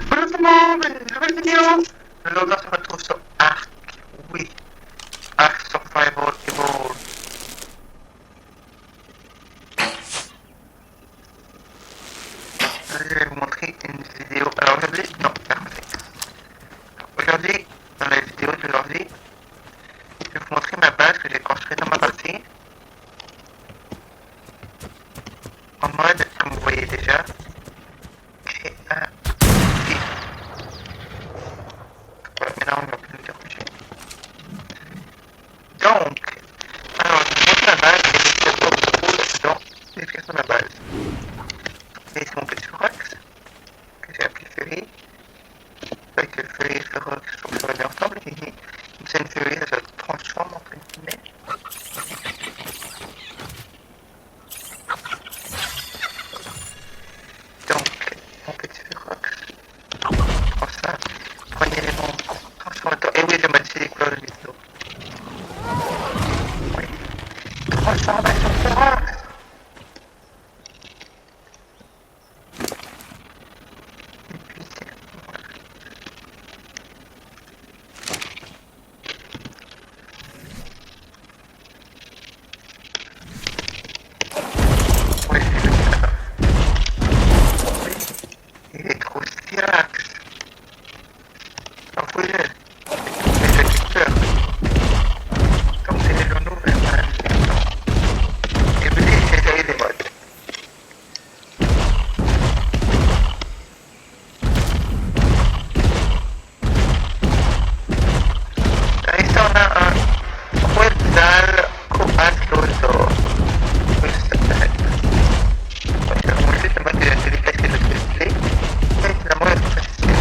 Bonjour tout le monde, une nouvelle vidéo. Aujourd'hui on se retrouve sur Ark. Oui, Ark Survival Evolved. Je vais vous montrer une vidéo. Alors aujourd'hui, non, parfait. Aujourd'hui, dans la vidéo d'aujourd'hui, je vais vous montrer ma base que j'ai construite dans ma partie. En mode, comme vous voyez déjà, créatif. Voilà, maintenant on va plus le corriger. Donc, alors je vous montre ma base et je vais vous montrer dans l'explication de ma base. C'est mon petit Forax que j'ai appelé Fury. Avec le Fury et le Forax sont mis ensemble. C'est une Fury, ça se transforme entre guillemets. Donc, mon petit Forax prend ça, prend un élément transformateur. Et oui, j'ai modifié les couleurs de vidéo. Oui. Transformation Forax. Et puis c'est oui, oui, il est trop Styrax. Alors, oui, j'ai des couleurs. Donc, c'est les journaux vraiment. Et vous dites, j'ai essayé des modes. Ici, on a un Quetzal Coatlosaur. Oui, ça s'appelle. Ouais, c'est vraiment juste le mode de déplacer le display. Et c'est la moyenne facile.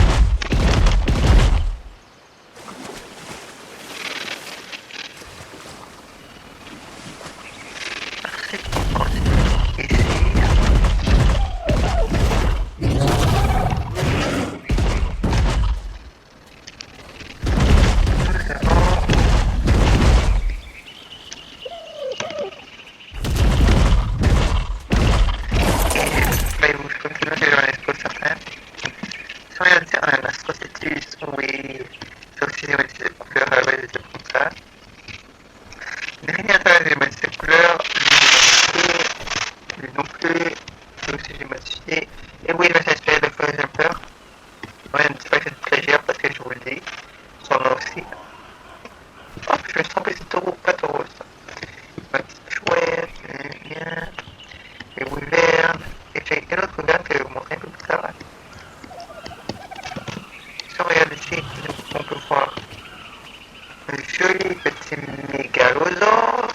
Ici, nous avons bah, je peux me dire un espace certain. Si on regarde ici, on a un Astrocetus, oui. Ça aussi, j'ai modifié les couleurs, ouais, des trucs comme ça. Derrière, j'ai modifié les couleurs, lui non plus, ça aussi j'ai modifié. Et oui, là, c'est inspiré de Fire Jumper. Ouais, un petit peu de plaisir parce que je vous le dis. Son nom aussi. Oh, je me suis trompé, c'est taureau, pas taureau, ça. Ma petite chouette, bien. Les wyvernes. Et j'ai une autre wyverne que je vais vous montrer un peu plus tard. Si on regarde ici, on peut voir un joli petit mégalosaure.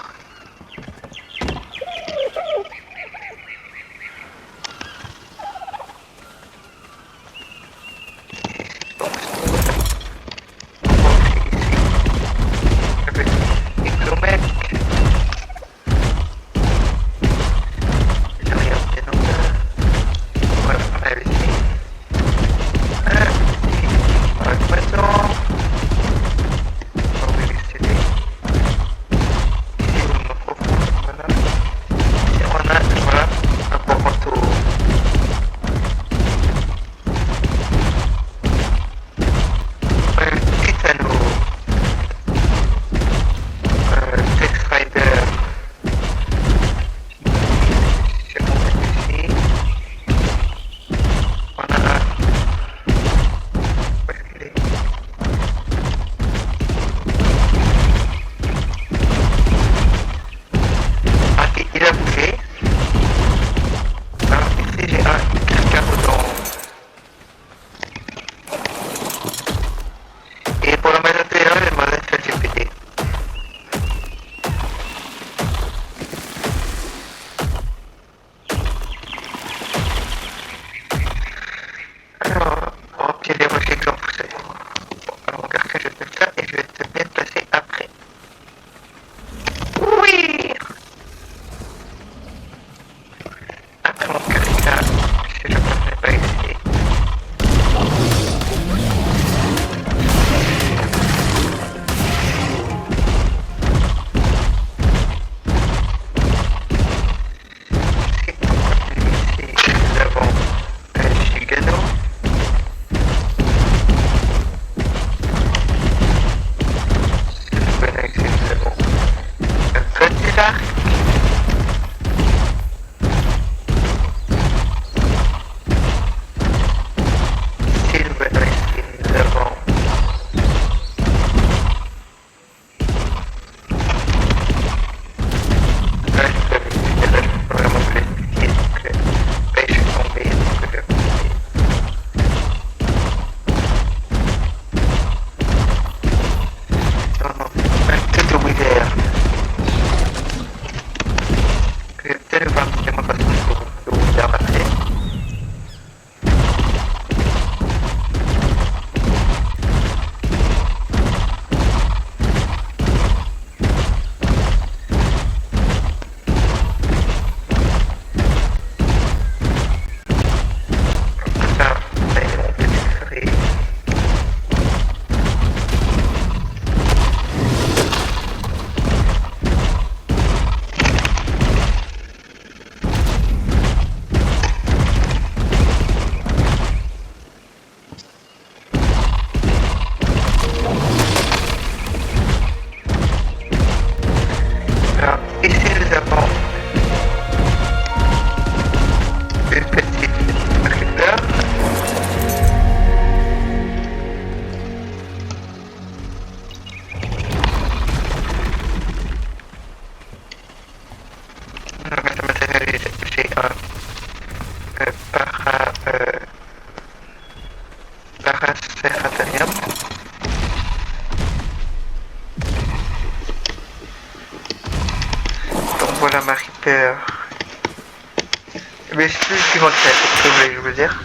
effectivement créatif, que voulais-je vous dire.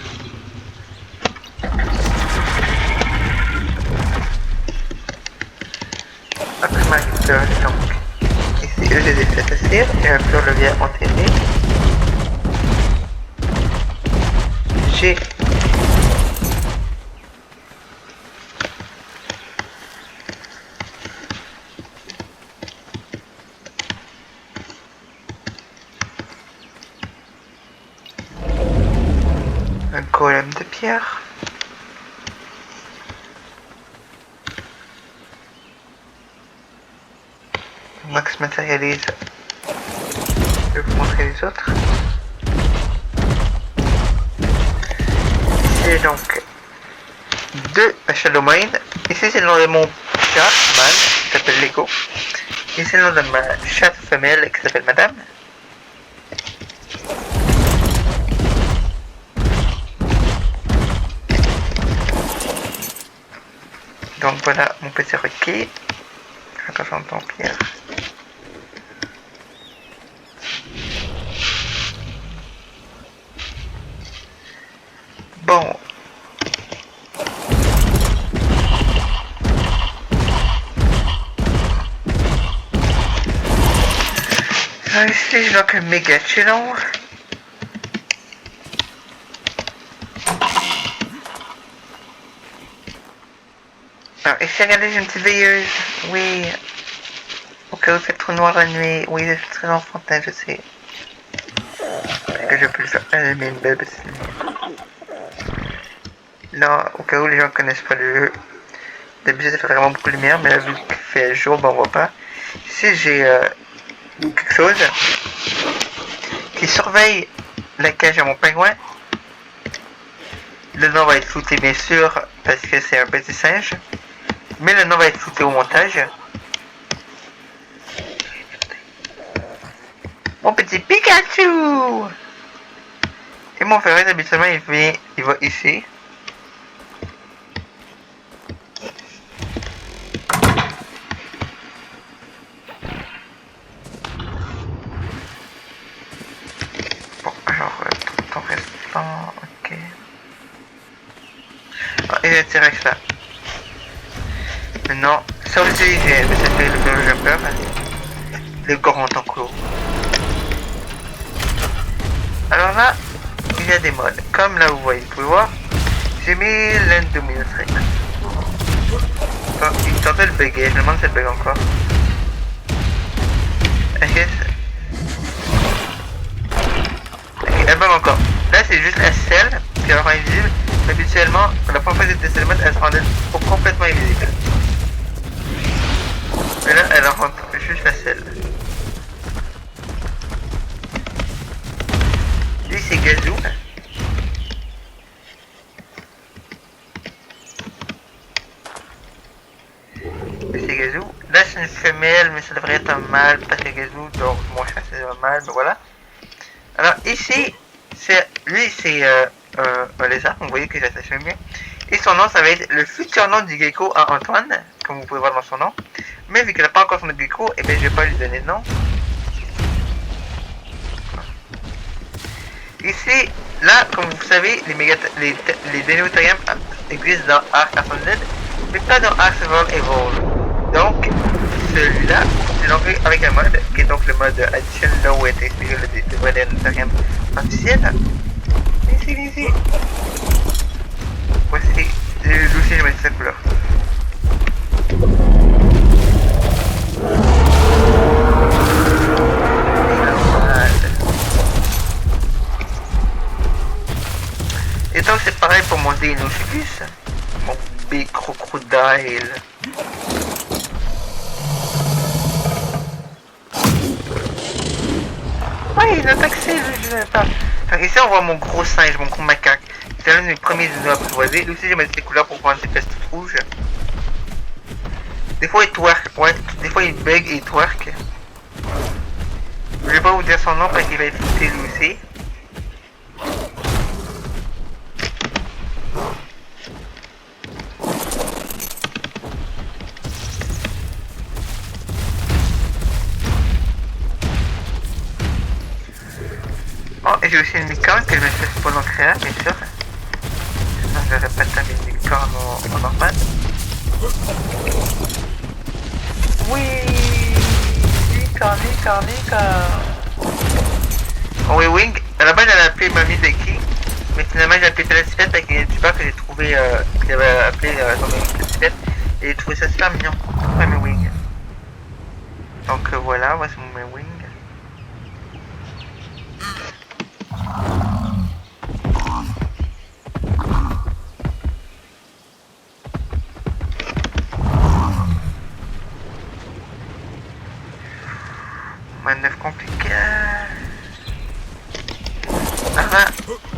Après ma donc, ici, eux, je les ai fait assir, et un peu le levier enterré. J'ai un golem de pierre. Max matérialise. Je vais vous montrer les autres. Ici donc deux Shadow Mine. Ici c'est le nom de mon chat mâle qui s'appelle Lego. Ici c'est le nom de ma chatte femelle qui s'appelle Madame. Donc voilà mon petit requis. Attention de pierre. Bon. Ici je vois un méga challenge. Alors ici regardez j'ai une petite veilleuse. Oui. Au cas où c'est trop noir la nuit. Oui, je suis très enfantin, je sais. Est-ce que je peux le faire allumer une belle petite lumière? Non, au cas où les gens connaissent pas le jeu. D'habitude ça fait vraiment beaucoup de lumière, mais là vu qu'il fait jour, ben on voit pas. Ici j'ai quelque chose qui surveille la cage à mon pingouin. Le nom va être flouté bien sûr parce que c'est un petit singe. Mais le nom va être flouté au montage. Mon petit Pikachu! Et mon frère habituellement il va ici. Bon, alors, ton restant, ok. Ah, et le T-Rex là. Maintenant, ça aussi, ça s'appelle le jumper. Le Goron en clos. Alors là, il y a des modes. Comme là, vous voyez, vous pouvez voir, j'ai mis l'Endominatrix. Il tentait de bugger, je me demande si elle bug encore. Ok, elle bug encore. Là, c'est juste la selle qui est invisible. Mais habituellement, la première fois que j'ai testé le mode, elle se rendait complètement invisible. Et là, elle rentre juste la selle. Lui, c'est Gazou. C'est Gazou. Là, c'est une femelle, mais ça devrait être un mâle parce que Gazou, donc mon chat, c'est un mâle, mais voilà. Alors, ici, lui, c'est un lézard, vous voyez que j'attache bien. Et son nom, ça va être le futur nom du gecko à Antoine, comme vous pouvez voir dans son nom. Mais vu qu'il n'a pas encore son gecko, et bien je vais pas lui donner de nom. Ici, là, comme vous savez, les Dénotherium existent dans Ark Ascended, mais pas dans Ark Survival Evolved. Donc, celui-là, c'est donc avec un mode, qui est donc le mode Addition, là où est inspiré le vrai Dénotherium artificiel. Ici. Voici l'outil de sa couleur. Et donc c'est pareil pour mon Deinosuchus, mon Big Crocodile. Ouais, il a taxé le jeu. Donc ici on voit mon gros singe, mon gros macaque. C'est l'un des premiers dinos apprivoisés. Lui aussi j'ai mis ses couleurs pour prendre ses fesses toutes rouges. Des fois il twerk, ouais, des fois il bug et il twerk. Je vais pas vous dire son nom parce qu'il va être foutu lui aussi. Bon, et je j'ai aussi une licorne que je me suis spawn en créa, bien sûr. Sinon je n'aurais pas tapé une licorne en normal. Oui, licorne. Oh oui, Wing. À la base j'avais appelé Mamie Deki, mais finalement j'ai appelé Télécipette avec un youtubeur que j'ai trouvé, qui avait appelé son Mamie Télécipette, et j'ai trouvé ça super mignon. Mamie Wing. Donc voilà, moi c'est mon Mamie Wing. Manœuvre compliquée.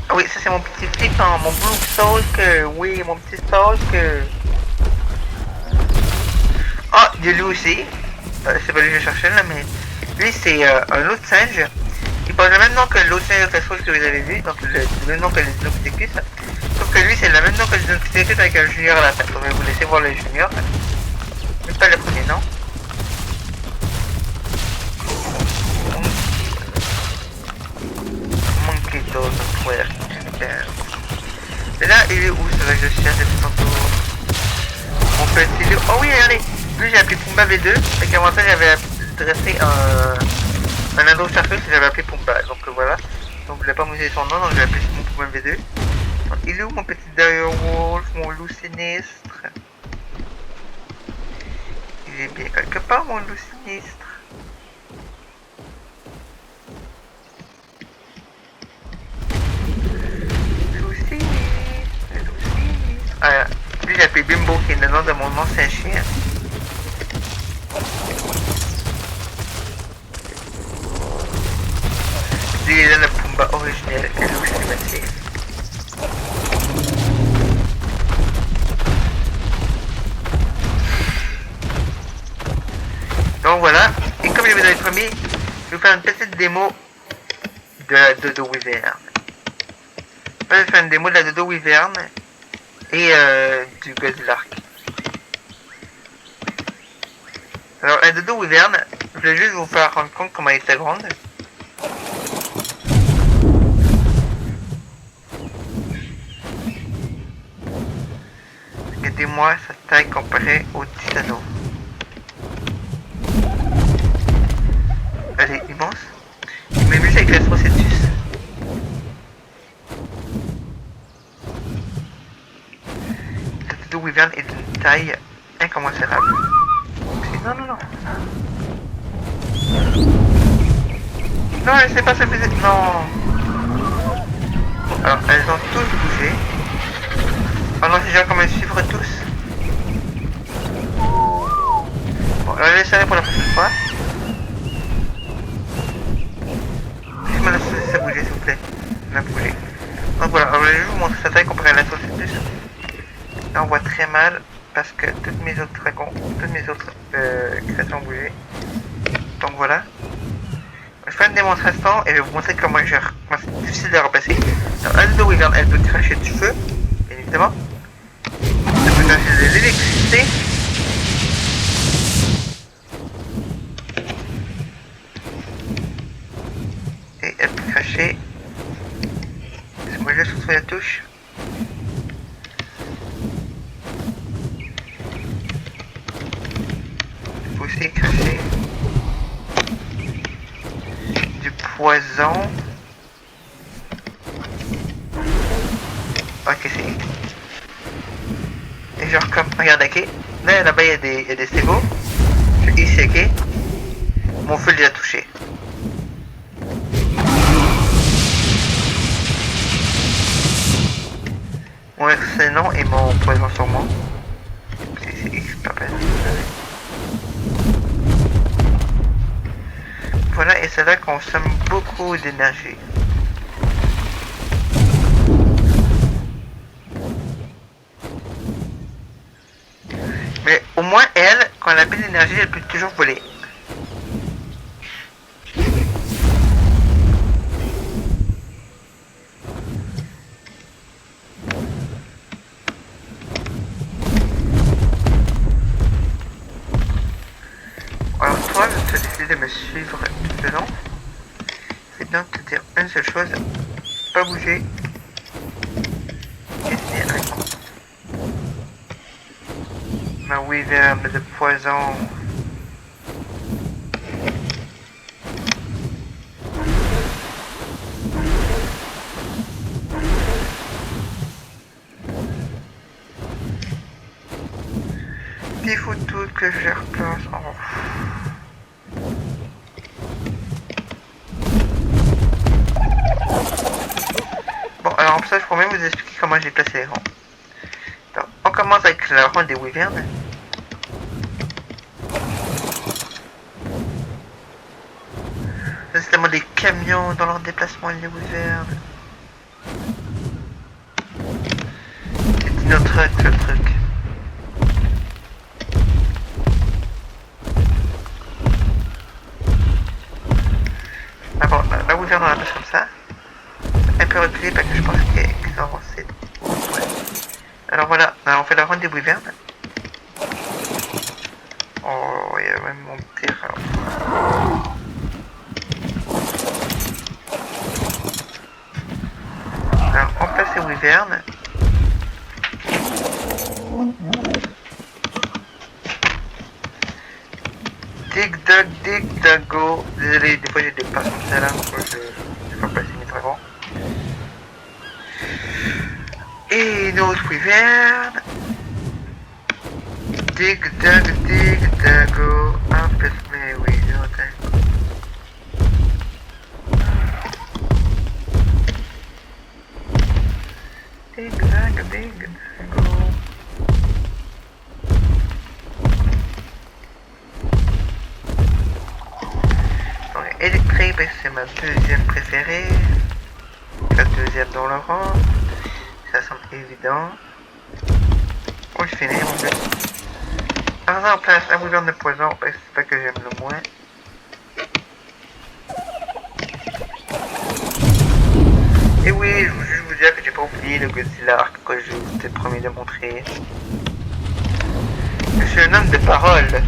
Ah oui, ça c'est mon petit flic, hein, mon Blue Stalk. Oui, mon petit Stalk. Ah, il y a lui aussi. C'est pas lui que je cherchais là, mais lui c'est un autre singe. Il porte le même nom que l'autre singe de que vous avez vu, donc le même nom que les Dinocuticus. Sauf que lui c'est le même nom que les Dinocuticus avec un junior à la fin. Donc je vais vous laisser voir le junior. Mais pas le premier nom. Monkey Dog, ouais. Et là, il est où ce que je cherche depuis tantôt? Mon petit loup. Oh oui, regardez! Lui, j'ai appelé Pumba V2. Et qu'avant ça, j'avais dressé un ado chercheur que j'avais appelé Pumba. Donc voilà. Donc je n'ai pas mesuré son nom, donc j'ai appelé mon Pumba V2. Donc, il est où mon petit Direwolf, mon loup sinistre? Il est bien quelque part, mon loup sinistre. Lui j'ai appelé Bimbo qui est le nom de mon ancien chien. Lui il est le Pumba originel, le loup cinématique. Donc voilà, et comme je vous avais promis, je vais vous faire une petite démo de la Dodo Wyvern. Je vais faire une démo de la Dodo Wyvern et du Godzlark. Alors la Dodo Wyvern, je vais juste vous faire rendre compte comment elle était grande. Regardez-moi sa taille comparée au Titano. Elle est immense. Mais juste avec l'Astrocetus. Cette Dodo Wyvern est d'une taille incommensurable. Non. Non, elle sait pas se faire. Non. Alors, elles ont tous bougé. Oh non, c'est genre comme elles suivre tous. Bon, alors, je laisserai pour la prochaine fois. Je me laisse bouger, s'il vous plaît. Elle a bougé. Donc voilà, alors, je vais vous montrer sa taille comparée à la saucisse. Là, on voit très mal parce que toutes mes autres créations ont bougé. Donc voilà. Je fais une démonstration et je vais vous montrer comment c'est difficile de remplacer. Alors, la Dodo Wyvern, elle peut cracher du feu, bien évidemment. Elle peut cracher de l'électricité. Et elle peut cracher. Laissez-moi juste sur la touche. Elle peut aussi cracher du poison. Ok, c'est. Et genre comme. Regarde, ok. Là-bas, il y a des ségots. Je suis ici, ok. Mon feu les a touchés. Mon excellent et mon poison sur moi. C'est pas peine. Voilà, et cela consomme beaucoup d'énergie. Mais au moins, elle, quand elle a plus d'énergie, elle peut toujours voler. Alors toi, tu as décidé de me suivre tout le long. C'est bien de te dire une seule chose. pas bouger. Et c'est un con. Ma wyvern de poison. Il faut tout que je les replace. Oh. Bon, alors ça, je pourrais même vous expliquer comment j'ai placé les rangs. Alors, on commence avec la ronde des wyverns. C'est tellement des camions dans leur déplacement, les wyverns. C'est une autre truc, le truc. Ah bon, la wyvern on la passe comme ça. Elle peut reculer parce que je pense qu'elle est avancée. Ouais. Alors voilà, on fait la ronde des wyverns. Oh, il y a même mon terrain. Alors, on place les wyverns. Dig dug go. Désolé, des fois j'ai des passes comme ça là. Je vais pas passer mes dragons. Et une autre wyvern. Dig dug go. Un peu mais oui, dig dug go. Électrique, c'est ma deuxième préférée. La deuxième dans le rang. Ça semble évident. Oh, je finis en plus. Par exemple, place un wyvern de poison, c'est ça que j'aime le moins. Et oui, je veux juste vous dire que j'ai pas oublié le Godzilla Arc que je vous ai promis de montrer. Je suis un homme de parole.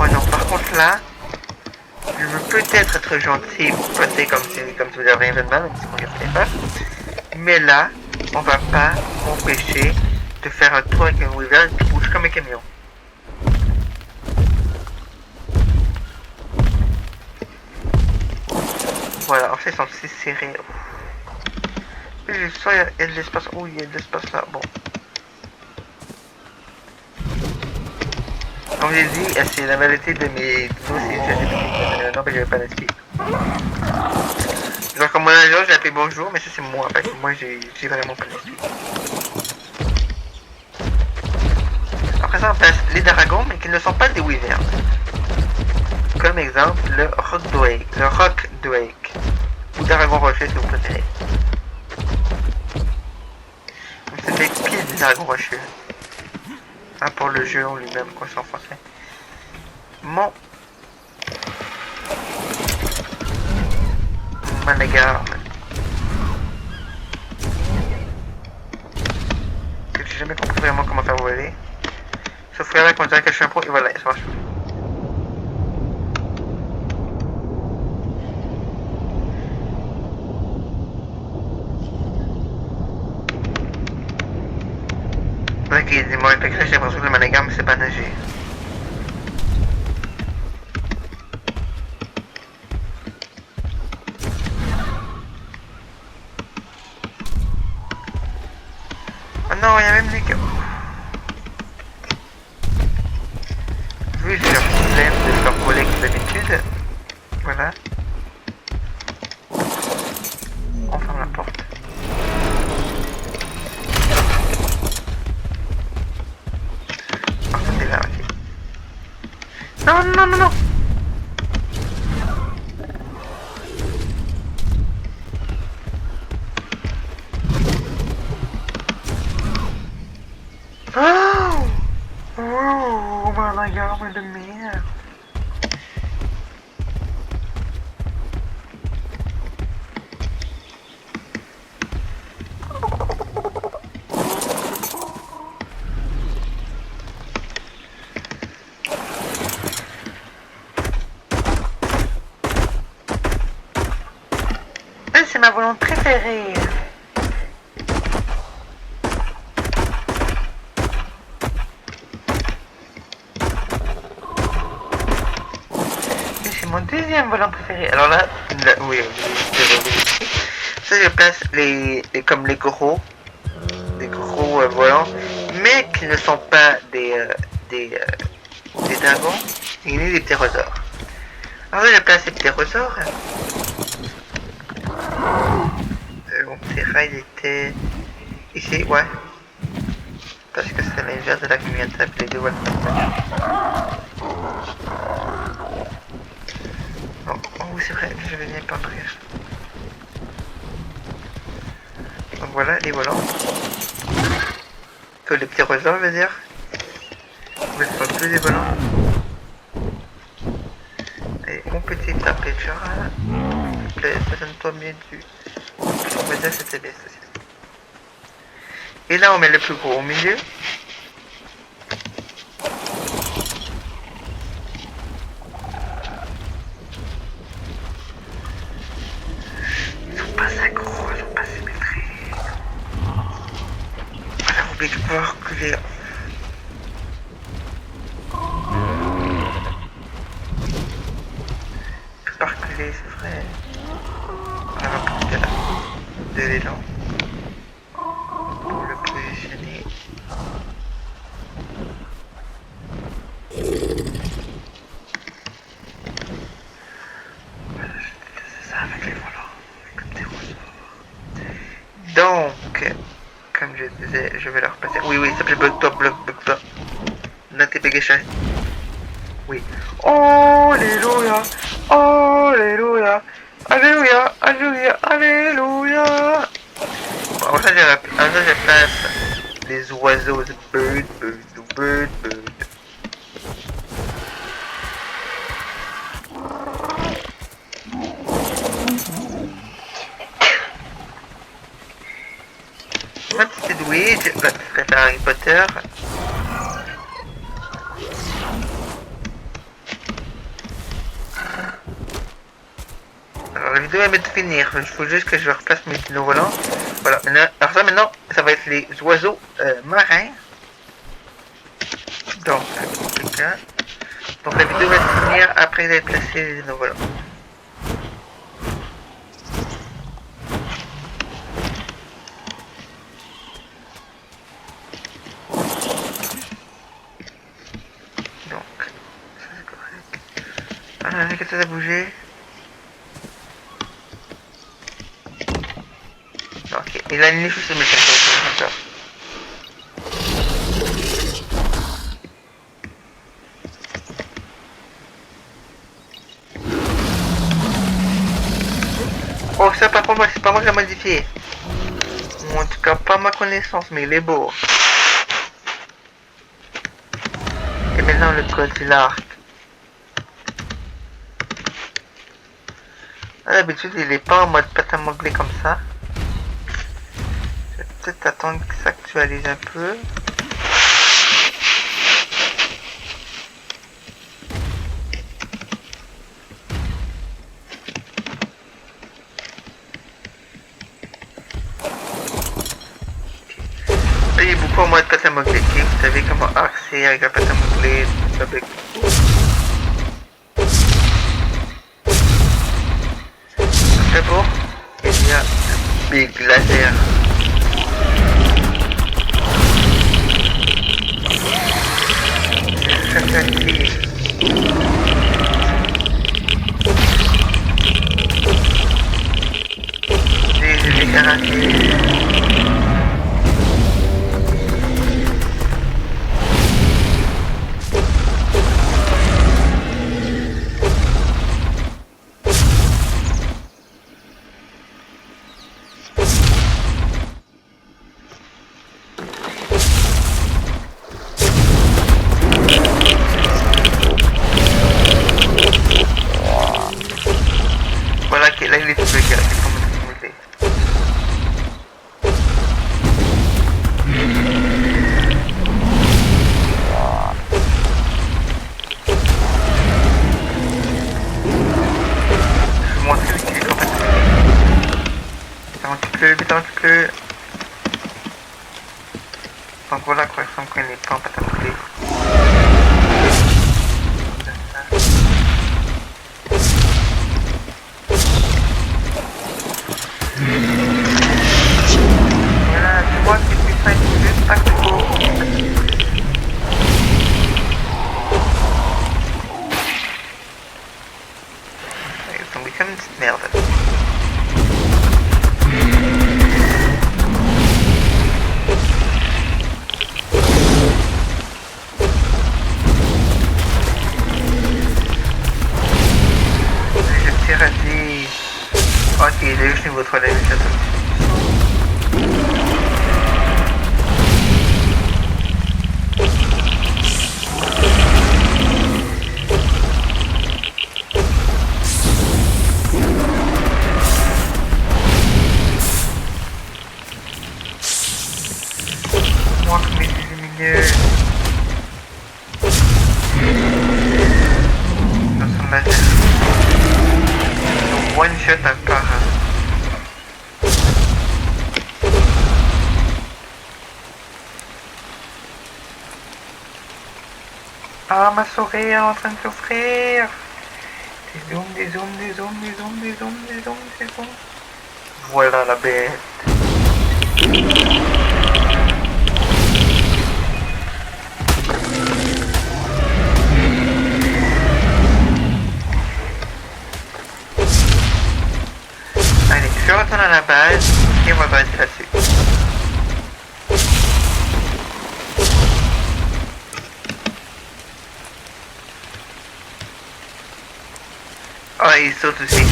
Oh non, par contre là, je veux peut-être être gentil pour passer comme si vous avez rien de mal, même si vous ne regardez pas. Mais là, on va pas m'empêcher de faire un tour avec un wyvern qui bouge comme un camion. Voilà, en fait, ils sont assez serrés. Oui, je sens, il y a de l'espace. Oh, il y a de l'espace là. Bon. Comme j'ai dit, c'est la majorité de mes dinos, c'est j'ai non, mais j'avais pas d'esprit. Genre, comme mon agent, j'ai appelé bonjour, mais ça c'est moi, parce que moi j'ai vraiment pas d'esprit. Après ça, on place les dragons, mais qui ne sont pas des wyverns. Comme exemple, le Rock Drake. Ou dragon rocheux si vous préférez. C'est fait pile des dragons rocheux. Ah, pour le jeu en lui-même, quoi, c'est en français. Mon Managarm. Que j'ai jamais compris vraiment comment faire voler. Sauf que là, quand on dirait que je suis un pro, et voilà, ça marche. Ok, dis-moi, j'ai l'impression que le Managarm, c'est pas nager. Oh non, il y a même des gars. Vu leur système de leur collègue d'habitude, voilà. On ferme la porte. Ah, ça c'est là, ok. Non, non, non, non. Oh, oh, my God, de merde. c'est ma volante préférée. C'est mon deuxième volant préféré. Alors là, oui, ça je place comme les gros volants, mais qui ne sont pas des dragons, ni des ptérosaures. Alors là, je place les ptérosaures. Mon petit rail était ici, ouais. Parce que c'est l'inverse de la camionnette, les deux volants. Oh oui, c'est vrai, je vais venir pas en rire. Donc voilà, les volants. Que les ptérosaures, je veux dire. Mais ce sont plus des volants. Et mon petit aperture, s'il te plaît, façonne-toi bien dessus. On va dire que c'était bien ceci. Et là, on met le plus gros au milieu. Ils sont pas ça gros, ils sont pas symétriques. Voilà, oublie de pouvoir reculer. Je peux pas reculer, c'est vrai. On va prendre de l'élan pour le positionner. Voilà, c'est ça avec les volants, comme des ressorts. Donc, comme je disais, je vais leur passer. Oui, oui, ça s'appelle bug-toi. Notification. Oui. Alléluia, alléluia, alléluia, alléluia, alléluia. Bon, ça, je place les oiseaux de bird. Ma petite Edwige, là, tu ferais faire Harry Potter. Alors la vidéo est de finir, il faut juste que je replace mes dinos volants. Voilà, maintenant, ça va être les oiseaux marins. Donc la vidéo va se finir après d'avoir placé les dinos volants. Donc, ça c'est correct. Ah, qu'est-ce que ça a bougé? Ok, il a une niche sur mes d'accord. Oh, ça par contre, c'est pas moi qui l'ai modifié. Ou en tout cas, pas ma connaissance, mais il est beau. Et maintenant, le code, c'est l'arc. D'habitude, il est pas en mode pâte à modeler comme ça. Je vais peut-être attendre que ça s'actualise un peu. Là, il est beaucoup en mode pâte à modeler. Vous savez comment arcer avec la pâte à modeler, avec... D'abord, il y a le big laser. Ça s'active. Des déclaratifs. Voilà, là il est tout le gars, c'est comme une montée. Je vous montre le qu'il est complètement. vite avant qu'il pleut. Donc voilà quoi, il semble qu'on n'est pas en pâte à modeler. Voilà, tu vois, c'est plus simple, juste pas trop. Il est tombé comme une petite merde. Je tire à 10. Ok, il est juste niveau 3 damage, attends. Moi comme il est lumineux. Dans son laser. Donc one shot à part. Ah, ma souris elle est en train de souffrir. Des zooms, des zooms, des zooms, des zooms, des zooms, des zooms, des zooms. Voilà la bête. Allez, je retourne à la base et on va passer là-dessus. Oh, il saute aussi.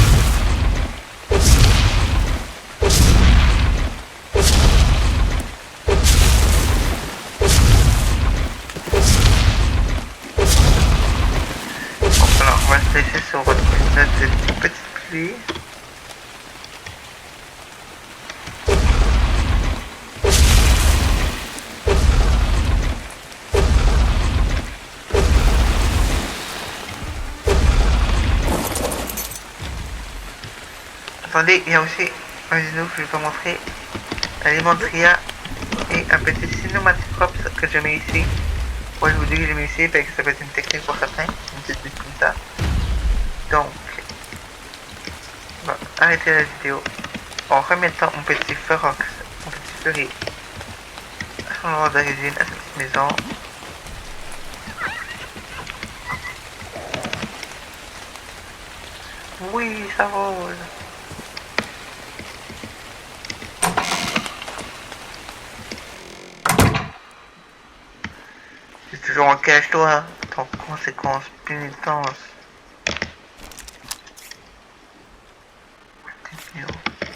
Donc alors, on va se laisser sur une note de petite pluie. Attendez, il y a aussi un genou que je vais vous montrer. Alimentria et un petit cinématoscope que j'ai mis ici. Moi je vous dis que j'ai mis ici parce que ça peut être une technique pour certains, une petite bite comme ça. Donc, on va arrêter la vidéo en remettant mon petit Ferox, mon petit Fury à son endroit d'origine, à sa petite maison. Oui, ça vole. C'est toujours en cache-toi, en conséquence pénitence.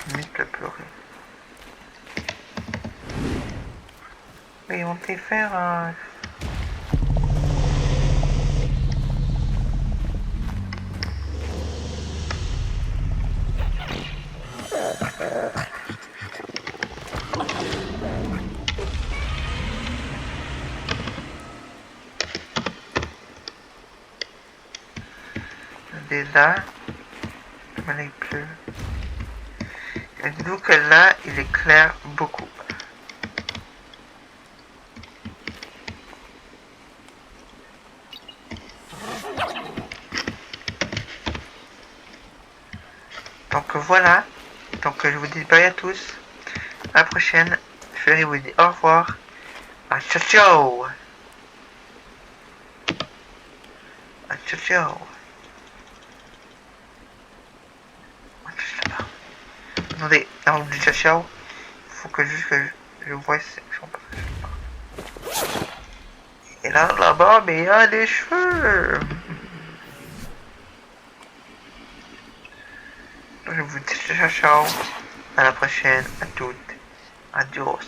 Limite le pleurer. Mais on peut faire un... Déjà, voilà, il pleut. Et dites-vous que là, il éclaire beaucoup. Donc voilà. Donc je vous dis bye à tous. À la prochaine. Fury vous dit au revoir. À ciao ciao. À ciao ciao. Attendez, avant de dire ciao ciao, faut que juste que je vois si je passe. Et là, là-bas, mais il y a des cheveux. Je vous dis ciao ciao. À la prochaine, à toutes. Adios.